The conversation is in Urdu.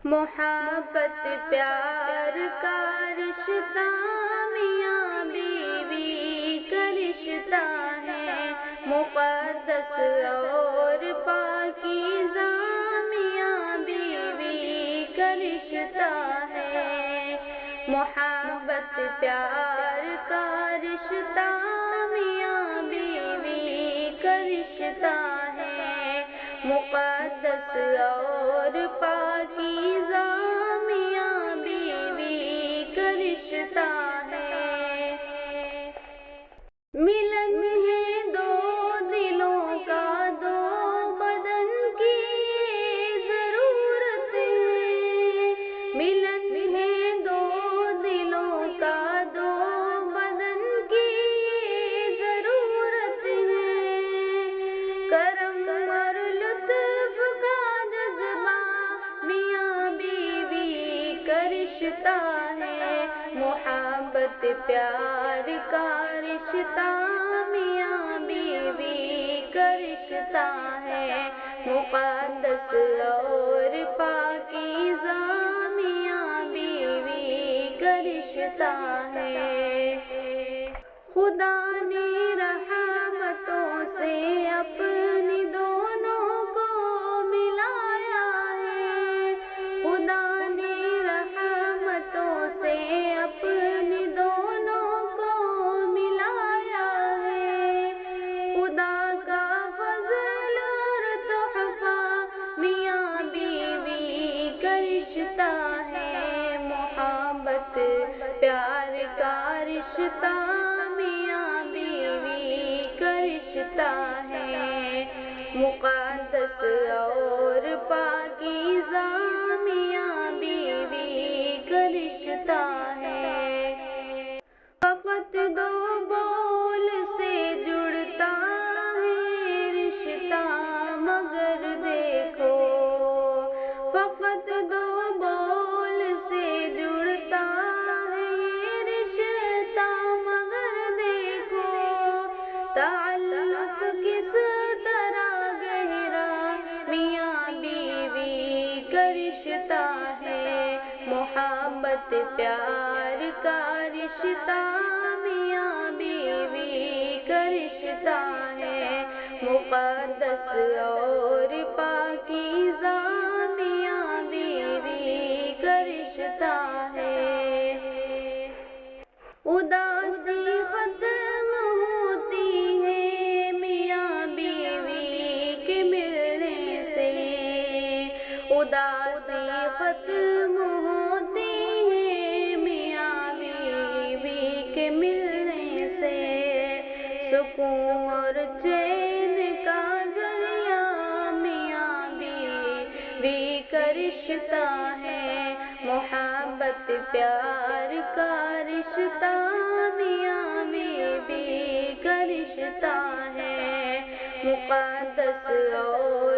محبت پیار کا رشتہ میاں بیوی کا رشتہ ہے، مقدس اور پاکیزہ میاں بیوی کا رشتہ ہے۔ محبت پیار کا رشتہ میاں بیوی کا رشتہ ہے، مقدس اور پاکیزہ میاں بیوی کا رشتہ ہے۔ ملن ہے دو دلوں کا، دو بدن کی ضرورت ہے۔ ملن ہے دو دلوں کا، دو بدن کی ضرورت ہے۔ کرم اور لطف کا جذبہ میاں بیوی کا رشتہ ہے، محبت پیار کا رشتہ میاں بیوی کا رشتہ ہے، مقدس اور پاکیزہ میاں بیوی کا رشتہ ہے۔ خدا نے رحمتوں سے اپنی دونوں کو ملایا ہے، خدا نے رحمتوں سے اپنی دونوں کو ملایا ہے۔ خدا کا فضل اور تحفہ میاں بیوی کا رشتہ ہے، محبت پیار کا رشتہ میاں بیوی کا رشتہ ہے، مقدس اور پاکیزہ میاں بیوی کا رشتہ ہے۔ فقط دو بول سے جڑتا ہے رشتہ مگر دیکھو، فقط دو بول سے جڑتا ہے یہ رشتہ مگر دیکھو، تعلق کس طرح گہرا میاں بیوی کا رشتہ ہے، محبت پیار کا رشتہ میاں بیوی کا رشتہ ہے، مقدس اور پاکیزہ میاں بیوی کا رشتہ ہے۔ اداسی ختم ہوتی ہے میاں بیوی کے ملنے سے، اداسی ختم ہوتی ہے میاں بیوی کے ملنے سے، سکون اور چین کا ذریعہ میاں بیوی کا رشتہ ہے، محبت پیار کا رشتہ میاں بیوی کا رشتہ ہے، مقدس اور